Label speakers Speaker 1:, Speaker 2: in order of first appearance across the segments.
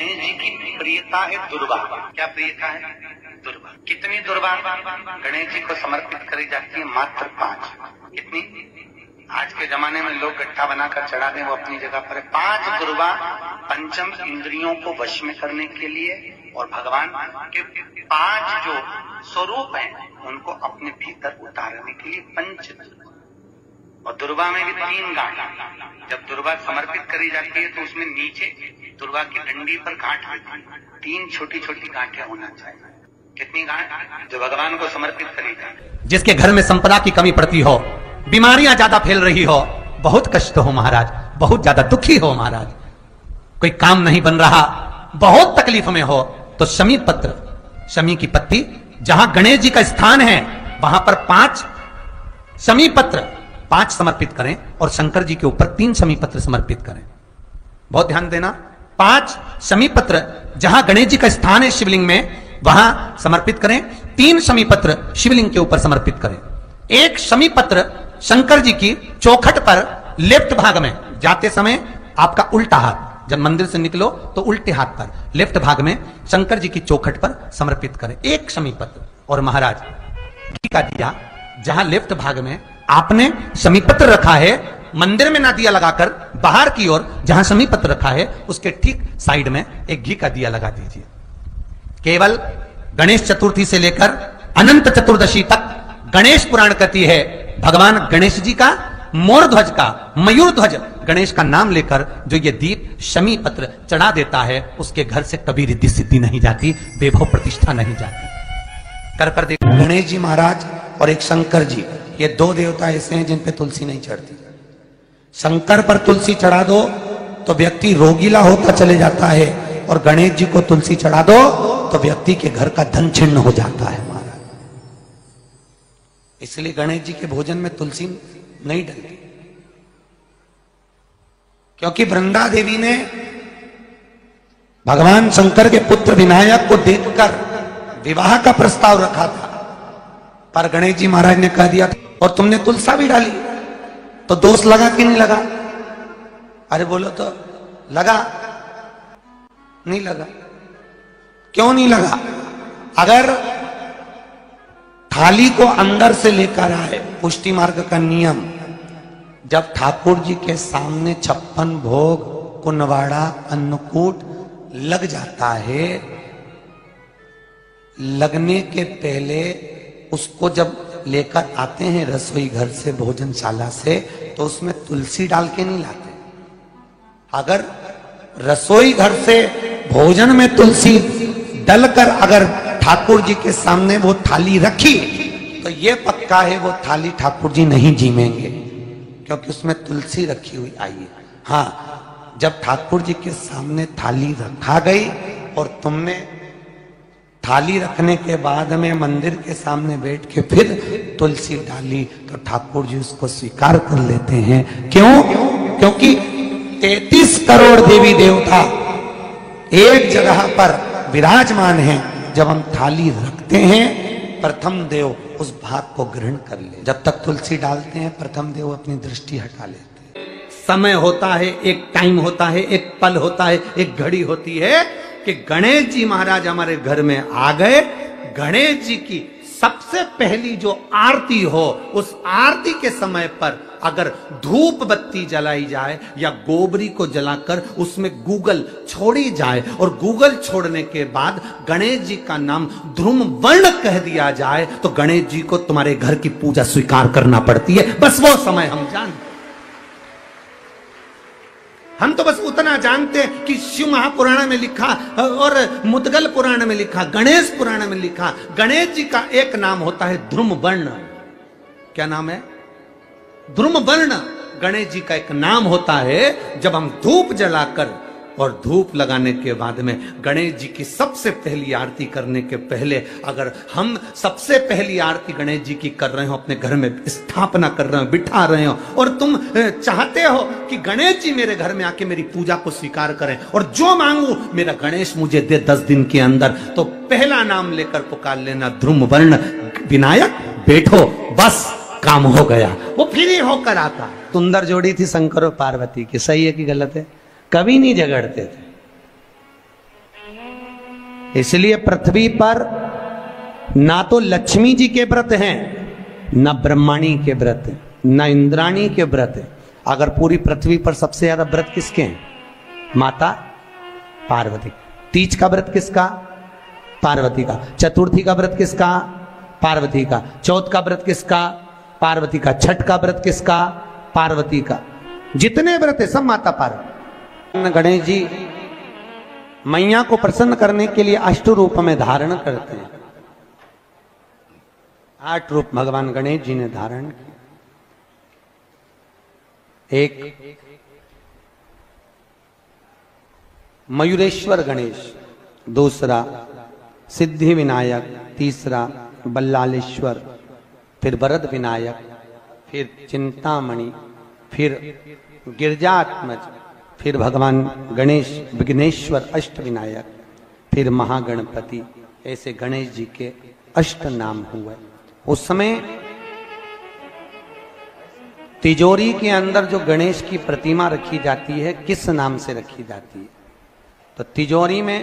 Speaker 1: गणेश जी की प्रियता है दुर्वा। क्या प्रियता है? दुर्वा। कितनी दुर्वा गणेश जी को समर्पित करी जाती है? मात्र 5। कितनी? आज के जमाने में लोग गट्ठा बनाकर चढ़ा दें, वो अपनी जगह पर है। 5 दुर्वा पंचम इंद्रियों को वश में करने के लिए और भगवान के 5 जो स्वरूप हैं उनको अपने भीतर उतारने के लिए 5 दुर्वा। और दुर्वा में भी 3 गांठ। जब दुर्वा समर्पित करी जाती है तो उसमें नीचे दुर्वा की डंडी पर गांठ होती है। 3 छोटी छोटी गांठें होना चाहिए। कितनी गांठ? जो भगवान को समर्पित करी जाए।
Speaker 2: जिसके घर में संपदा की कमी पड़ती हो, बीमारियां ज्यादा फैल रही हो, बहुत कष्ट हो महाराज, बहुत ज्यादा दुखी हो महाराज, कोई काम नहीं बन रहा, बहुत तकलीफ में हो, तो शमी पत्र, शमी की पत्ती, जहां गणेश जी का स्थान है वहां पर 5 शमी पत्र 5 समर्पित करें और शंकर जी के ऊपर 3 शमी पत्र समर्पित करें। बहुत ध्यान देना, 5 शमी पत्र जहां गणेश जी का स्थान है शिवलिंग में वहां समर्पित करें, 3 शमी पत्र शिवलिंग के ऊपर समर्पित करें। 1 शमी पत्र शंकर जी की चौखट पर लेफ्ट भाग में, जाते समय आपका उल्टा हाथ, जब मंदिर से निकलो तो उल्टे हाथ पर लेफ्ट भाग में शंकर जी की चौखट पर समर्पित करें 1 शमी पत्र। और महाराज घी का दिया जहां लेफ्ट भाग में आपने शमी पत्र रखा है, मंदिर में ना दिया लगाकर बाहर की ओर जहां शमी पत्र रखा है उसके ठीक साइड में एक घी का दिया लगा दीजिए। केवल गणेश चतुर्थी से लेकर अनंत चतुर्दशी तक गणेश पुराण कहती है भगवान गणेश जी का, मोर ध्वज का, मयूर ध्वज गणेश का नाम लेकर जो ये दीप शमी पत्र चढ़ा देता है उसके घर से कभी रिद्धि सिद्धि नहीं जाती, वैभव प्रतिष्ठा नहीं जाती। कर देखो, गणेश जी महाराज और एक शंकर जी, ये 2 देवता ऐसे हैं जिन पे तुलसी नहीं चढ़ती। शंकर पर तुलसी चढ़ा दो तो व्यक्ति रोगीला होता चले जाता है, और गणेश जी को तुलसी चढ़ा दो तो व्यक्ति के घर का धन छिन्न हो जाता है महाराज। इसलिए गणेश जी के भोजन में तुलसी नहीं डलती, क्योंकि वृंदा देवी ने भगवान शंकर के पुत्र विनायक को देखकर विवाह का प्रस्ताव रखा था, पर गणेश जी महाराज ने कह दिया और तुमने तुलसा भी डाली, तो दोष लगा कि नहीं लगा? अरे बोलो तो लगा? नहीं लगा। क्यों नहीं लगा? अगर थाली को अंदर से लेकर आए, पुष्टि मार्ग का नियम, जब ठाकुर जी के सामने 56 भोग, कुनवाड़ा, अन्नकूट लग जाता है, लगने के पहले उसको जब लेकर आते हैं रसोई घर से, भोजनशाला से, तो उसमें तुलसी डाल के नहीं लाते। अगर रसोई घर से भोजन में तुलसी डलकर अगर ठाकुर जी के सामने वो थाली रखी तो ये पक्का है वो थाली ठाकुर जी नहीं जीमेंगे, क्योंकि उसमें तुलसी रखी हुई आई है। हाँ, जब ठाकुर जी के सामने थाली रखा गई और तुमने थाली रखने के बाद में मंदिर के सामने बैठ के फिर तुलसी डाली तो ठाकुर जी उसको स्वीकार कर लेते हैं। क्यों? क्योंकि 33 करोड़ देवी देवता एक जगह पर विराजमान हैं। जब हम थाली रखते हैं, प्रथम देव उस भाग को ग्रहण कर ले। जब तक तुलसी डालते हैं प्रथम देव अपनी दृष्टि हटा लेते हैं। समय होता है, एक टाइम होता है, एक पल होता है, एक घड़ी होती है कि गणेश जी महाराज हमारे घर में आ गए। गणेश जी की सबसे पहली जो आरती हो, उस आरती के समय पर अगर धूप बत्ती जलाई जाए या गोबरी को जलाकर उसमें गूगल छोड़ी जाए और गूगल छोड़ने के बाद गणेश जी का नाम ध्रुम वर्ण कह दिया जाए तो गणेश जी को तुम्हारे घर की पूजा स्वीकार करना पड़ती है। बस वो समय हम जानते, हम तो बस उतना जानते हैं कि शिव महापुराण में लिखा और मुद्गल पुराण में लिखा, गणेश पुराण में लिखा, गणेश जी का एक नाम होता है ध्रुम वर्ण। क्या नाम है? ध्रुम वर्ण गणेश जी का एक नाम होता है। जब हम धूप जलाकर और धूप लगाने के बाद में गणेश जी की सबसे पहली आरती करने के पहले अगर हम सबसे पहली आरती गणेश जी की कर रहे हो, अपने घर में स्थापना कर रहे हो, बिठा रहे हो, और तुम चाहते हो कि गणेश जी मेरे घर में आके मेरी पूजा को स्वीकार करें और जो मांगू मेरा गणेश मुझे दे 10 दिन के अंदर, तो पहला नाम लेकर पुकार लेना ध्रुम वर्ण विनायक, बैठो, बस काम हो गया। वो फिर ही होकर आता। सुंदर जोड़ी थी शंकर और पार्वती की, सही है कि गलत है? कभी नहीं झगड़ते थे, इसलिए पृथ्वी पर ना तो लक्ष्मी जी के व्रत हैं, ना ब्रह्माणी के व्रत हैं, ना इंद्राणी के व्रत हैं। अगर पूरी पृथ्वी पर सबसे ज्यादा व्रत किसके हैं? माता पार्वती। तीज का व्रत किसका? पार्वती का। चतुर्थी का व्रत किसका? पार्वती का। चौथ का व्रत किसका? पार्वती का। छठ का व्रत किसका? पार्वती का। जितने व्रत है सब माता पार्वती। गणेश जी मैया को प्रसन्न करने के लिए अष्ट रूप में धारण करते हैं। 8 रूप भगवान गणेश जी ने धारण किए। एक मयूरेश्वर गणेश, दूसरा सिद्धि विनायक, तीसरा बल्लालेश्वर, फिर वरद विनायक, फिर चिंतामणि, फिर गिरजात्मज, फिर भगवान गणेश विघ्नेश्वर अष्ट विनायक, फिर महागणपति। ऐसे गणेश जी के अष्ट नाम हुए। उस समय तिजोरी के अंदर जो गणेश की प्रतिमा रखी जाती है किस नाम से रखी जाती है? तो तिजोरी में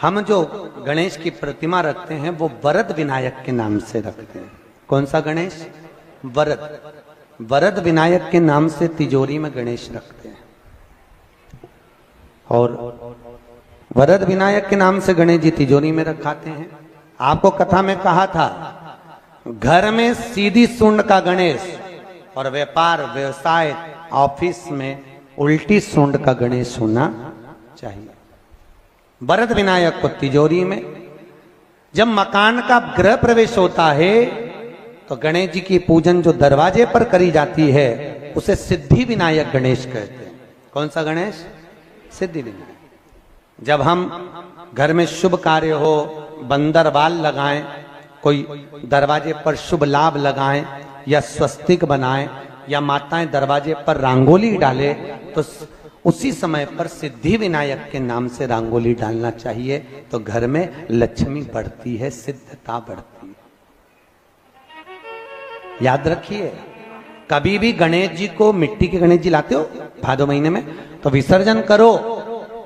Speaker 2: हम जो गणेश की प्रतिमा रखते हैं वो वरद विनायक के नाम से रखते हैं। कौन सा गणेश? वरद। वरद विनायक के नाम से तिजोरी में गणेश रखते हैं। और वरद विनायक के नाम से गणेश जी तिजोरी में रखाते हैं। आपको कथा में कहा था, घर में सीधी सूंड का गणेश और व्यापार व्यवसाय ऑफिस में उल्टी सूंड का गणेश होना चाहिए। वरद विनायक को तिजोरी में। जब मकान का गृह प्रवेश होता है तो गणेश जी की पूजन जो दरवाजे पर करी जाती है उसे सिद्धि विनायक गणेश कहते हैं। कौन सा गणेश? सिद्धि विनायक। जब हम घर में शुभ कार्य हो, बंदरवाल लगाएं, कोई दरवाजे पर शुभ लाभ लगाएं या स्वस्तिक बनाएं या माताएं दरवाजे पर रंगोली डाले तो उसी समय पर सिद्धि विनायक के नाम से रंगोली डालना चाहिए। तो घर में लक्ष्मी बढ़ती है, सिद्धता बढ़ती है। याद रखिए, कभी भी गणेश जी को, मिट्टी के गणेश जी लाते हो भादो महीने में, तो विसर्जन करो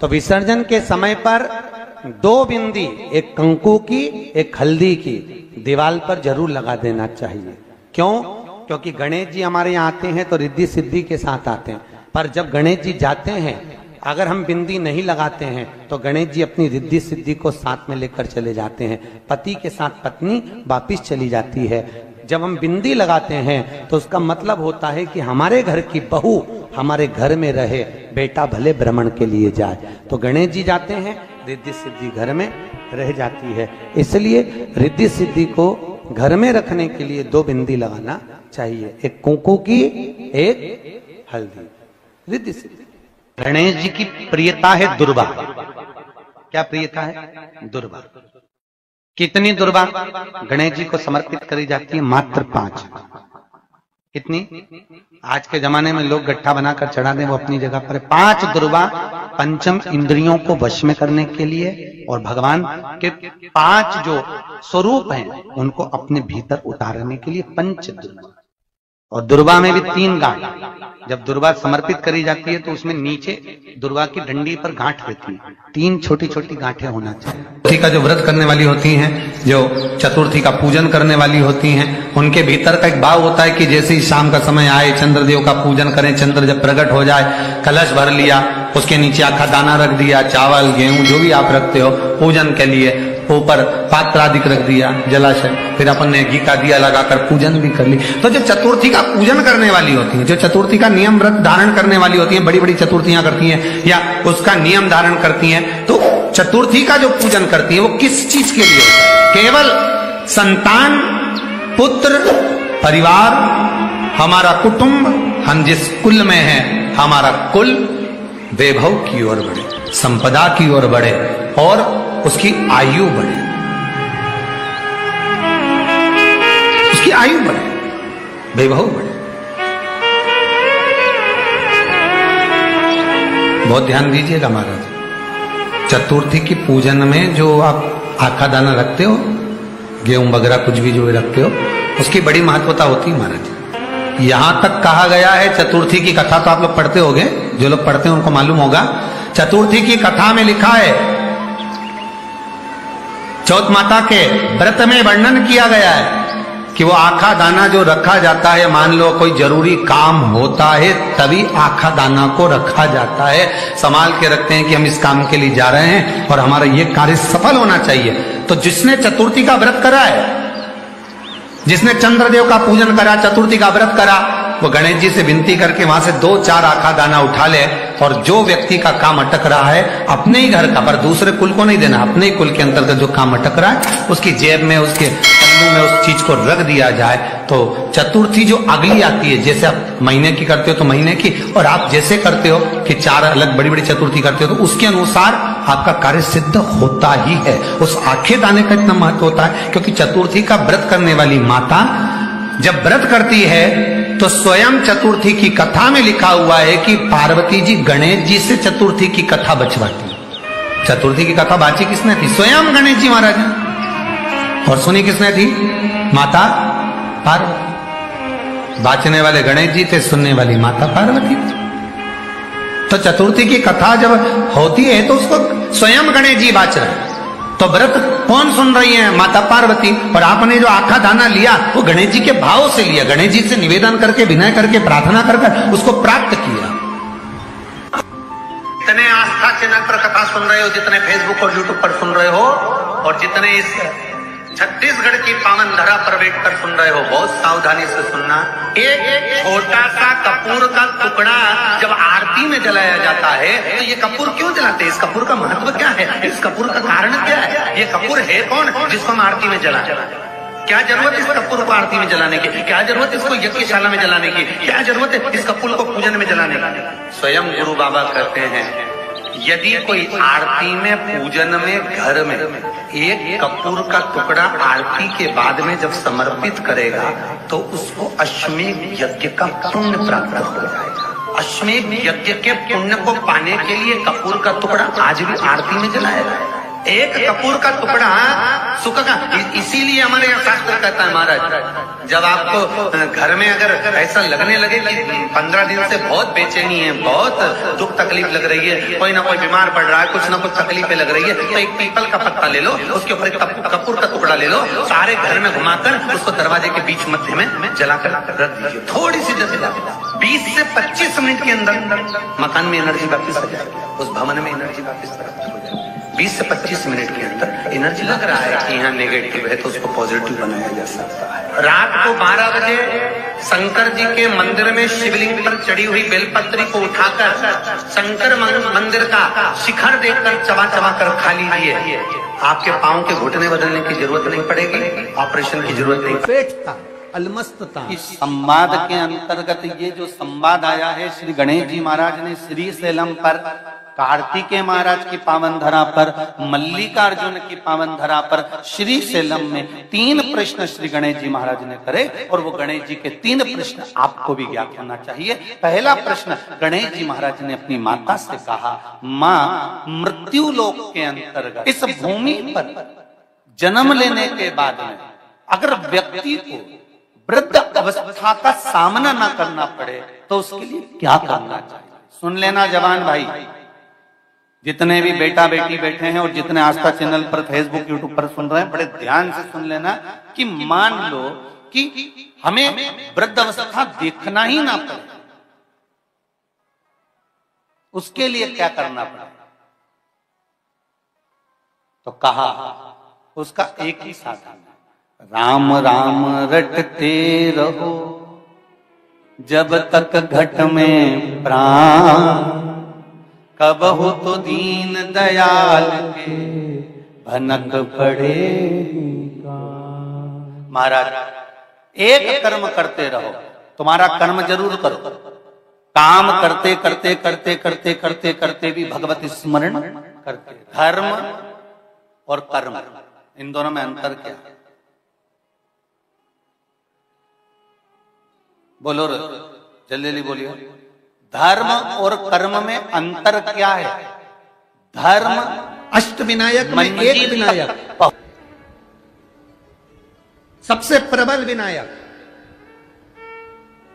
Speaker 2: तो विसर्जन के समय पर 2 बिंदी, एक कंकु की एक हल्दी की, दीवार पर जरूर लगा देना चाहिए। क्यों? क्योंकि गणेश जी हमारे यहाँ आते हैं तो रिद्धि सिद्धि के साथ आते हैं। पर जब गणेश जी जाते हैं, अगर हम बिंदी नहीं लगाते हैं तो गणेश जी अपनी रिद्धि सिद्धि को साथ में लेकर चले जाते हैं। पति के साथ पत्नी वापिस चली जाती है। जब हम बिंदी लगाते हैं तो उसका मतलब होता है कि हमारे घर की बहू हमारे घर में रहे, बेटा भले भ्रमण के लिए जाए। तो गणेश जी जाते हैं, रिद्धि सिद्धि घर में रह जाती है। इसलिए रिद्धि सिद्धि को घर में रखने के लिए 2 बिंदी लगाना चाहिए, एक कुंकू की, एक हल्दी। रिद्धि सिद्धि। गणेश जी की प्रियता है दुर्वा। क्या प्रियता है? दुर्वा। कितनी दुर्वा गणेश जी को समर्पित करी जाती है? मात्र 5। कितनी? आज के जमाने में लोग गट्ठा बनाकर चढ़ा दें, वो अपनी जगह पर 5 दुर्वा पंचम इंद्रियों को वश में करने के लिए और भगवान के 5 जो स्वरूप हैं उनको अपने भीतर उतारने के लिए 5 दुर्वा। और दुर्वा में भी 3 गांठ। जब दुर्वा समर्पित करी जाती है तो उसमें नीचे दुर्वा की डंडी पर गांठ रहती है, 3 छोटी छोटी गांठें होना चाहिए। चतुर्थी का जो व्रत करने वाली होती हैं, जो चतुर्थी का पूजन करने वाली होती हैं, उनके भीतर का एक भाव होता है कि जैसे ही शाम का समय आए चंद्रदेव का पूजन करें। चंद्र जब प्रकट हो जाए, कलश भर लिया, उसके नीचे आखा दाना रख दिया, चावल गेहूं जो भी आप रखते हो पूजन के लिए, ऊपर पात्र आदि रख दिया, जलाशय, फिर अपन ने घी का दिया लगाकर पूजन भी कर ली। तो जो चतुर्थी का पूजन करने वाली होती है, जो चतुर्थी का नियम व्रत धारण करने वाली होती है, बड़ी बड़ी चतुर्थियां करती हैं या उसका नियम धारण करती हैं, तो चतुर्थी का जो पूजन करती है वो किस चीज के लिए होता है? केवल संतान, पुत्र, परिवार, हमारा कुटुंब, हम जिस कुल में हैं, हमारा कुल वैभव की ओर बढ़े, संपदा की ओर बढ़े और उसकी आयु बढ़े, उसकी आयु बढ़े, वैभव बढ़े। बहुत ध्यान दीजिएगा महाराज। चतुर्थी की पूजन में जो आप आखा दाना रखते हो, गेहूं वगैरह कुछ भी जो रखते हो, उसकी बड़ी महत्वता होती है महाराज। यहां तक कहा गया है, चतुर्थी की कथा तो आप लोग पढ़ते होंगे, जो लोग पढ़ते हैं उनको मालूम होगा। चतुर्थी की कथा में लिखा है चौथ माता के व्रत में वर्णन किया गया है कि वो आखा दाना जो रखा जाता है, मान लो कोई जरूरी काम होता है तभी आखा दाना को रखा जाता है, संभाल के रखते हैं कि हम इस काम के लिए जा रहे हैं और हमारा ये कार्य सफल होना चाहिए। तो जिसने चतुर्थी का व्रत करा है, जिसने चंद्रदेव का पूजन करा, चतुर्थी का व्रत करा, वो गणेश जी से विनती करके वहां से 2-4 आखा दाना उठा ले और जो व्यक्ति का काम अटक रहा है अपने ही घर का, पर दूसरे कुल को नहीं देना, अपने ही कुल के अंतर्गत जो काम अटक रहा है उसकी जेब में, उसके तंबू में उस चीज को रख दिया जाए। तो चतुर्थी जो अगली आती है, जैसे आप महीने की करते हो तो महीने की, और आप जैसे करते हो कि 4 अलग बड़ी बड़ी चतुर्थी करते हो तो उसके अनुसार आपका कार्य सिद्ध होता ही है। उस आखे दाने का इतना महत्व होता है क्योंकि चतुर्थी का व्रत करने वाली माता जब व्रत करती है तो स्वयं चतुर्थी की कथा में लिखा हुआ है कि पार्वती जी गणेश जी से चतुर्थी की कथा बचवाती। चतुर्थी की कथा बाची किसने थी? स्वयं गणेश जी महाराज ने। और सुनी किसने थी? माता पार्वती। बाचने वाले गणेश जी थे, सुनने वाली माता पार्वती थी। तो चतुर्थी की कथा जब होती है तो उसको स्वयं गणेश जी बाच रहे। तो व्रत कौन सुन रही है? माता पार्वती। और आपने जो आखा दाना लिया वो गणेश जी के भाव से लिया, गणेश जी से निवेदन करके, विनय करके, प्रार्थना कर उसको प्राप्त किया। जितने आस्था चैनल पर कथा सुन रहे हो, जितने फेसबुक और यूट्यूब पर सुन रहे हो, और जितने इस छत्तीसगढ़ की पावन धरा पर बैठकर सुन रहे हो, बहुत सावधानी से सुनना। एक छोटा सा कपूर का टुकड़ा जब आरती में जलाया जाता है तो ये कपूर क्यों जलाते हैं? इस कपूर का महत्व क्या है? इस कपूर का कारण क्या है? ये कपूर है कौन जिसको हम आरती में जलाते हैं? क्या जरूरत इस कपूर को आरती में जलाने की? क्या जरूरत इसको यज्ञशाला में जलाने की? क्या जरूरत है इस कपूर को पूजन में जलाने की? स्वयं गुरु बाबा कहते हैं यदि कोई आरती में, पूजन में, घर में एक कपूर का टुकड़ा आरती के बाद में जब समर्पित करेगा तो उसको अश्वमेध यज्ञ का पुण्य प्राप्त हो जाएगा। अश्वमेध यज्ञ के पुण्य को पाने के लिए कपूर का टुकड़ा आज भी आरती में जलाया जाएगा। एक कपूर का टुकड़ा सुख का, इसीलिए हमारे यहाँ शास्त्र कहता है महाराज, जब आपको घर में अगर ऐसा लगने लगे कि 15 दिन से बहुत बेचैनी है, बहुत दुख तकलीफ लग रही है, कोई ना कोई बीमार पड़ रहा है, कुछ ना कुछ तकलीफें लग रही है, तो एक पीपल का पत्ता ले लो, उसके ऊपर कपूर का टुकड़ा ले लो, सारे घर में घुमाकर उसको दरवाजे के बीच मध्य में जलाकर रख दीजिए। थोड़ी सी जला 20 से 25 मिनट के अंदर मकान में एनर्जी वापिस आ जाएगी, उस भवन में एनर्जी वापिस प्राप्त हो जाएगी। 20 से 25 मिनट के अंदर एनर्जी लग रहा है कि यहाँ नेगेटिव है तो उसको पॉजिटिव बनाया जा सकता है। रात को 12 बजे शंकर जी के मंदिर में शिवलिंग पर चढ़ी हुई बेलपत्री को उठाकर शंकर मंदिर का शिखर देखकर चबा चबा कर खा लीजिए। आपके पांव के घुटने बदलने की जरूरत नहीं पड़ेगी, ऑपरेशन की जरूरत नहीं। पेटता अलमस्तता। इस संवाद के अंतर्गत ये जो संवाद आया है श्री गणेश जी महाराज ने श्री शैलम पर, कार्तिकेय महाराज की पावन धरा पर, मल्लिकार्जुन की पावन धरा पर, श्री शैलम में 3 प्रश्न श्री गणेश जी महाराज ने करे और वो गणेश जी के 3 प्रश्न आपको भी ज्ञात होना चाहिए। पहला प्रश्न गणेश जी महाराज ने अपनी माता से कहा, माँ मृत्यु लोक के अंतर्गत इस भूमि पर जन्म लेने के बाद में अगर व्यक्ति को वृद्ध अवस्था का सामना ना करना पड़े तो उसके लिए क्या करना चाहिए? सुन लेना जवान भाई, जितने भी बेटा बेटी बैठे हैं और जितने आस्था चैनल पर, फेसबुक, यूट्यूब पर सुन रहे हैं, बड़े ध्यान से सुन लेना कि मान लो कि हमें वृद्ध अवस्था देखना ही ना पड़े, उसके लिए क्या करना पड़े? तो कहा उसका एक ही साधन, राम राम रटते रहो जब तक घट में प्राण, कब हो तो दीन दयाल के भनक पड़ेगा। महाराज एक कर्म करते रहो, तुम्हारा कर्म जरूर करो, काम करते करते करते करते करते करते भी भगवत स्मरण करते। धर्म और कर्म, इन दोनों में अंतर क्या है? बोलो जल्दी जल्दी बोलिए। धर्म और कर्म में अंतर क्या है? धर्म अष्ट विनायक में एक विनायक, सबसे प्रबल विनायक,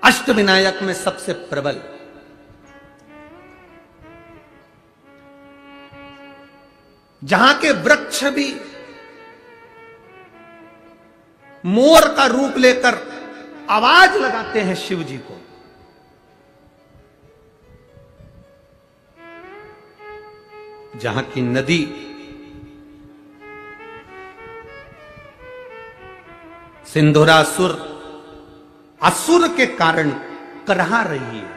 Speaker 2: अष्ट विनायक में सबसे प्रबल। जहां के वृक्ष भी मोर का रूप लेकर आवाज लगाते हैं शिव जी को। जहां की नदी सिंधुरासुर असुर के कारण करहा रही है,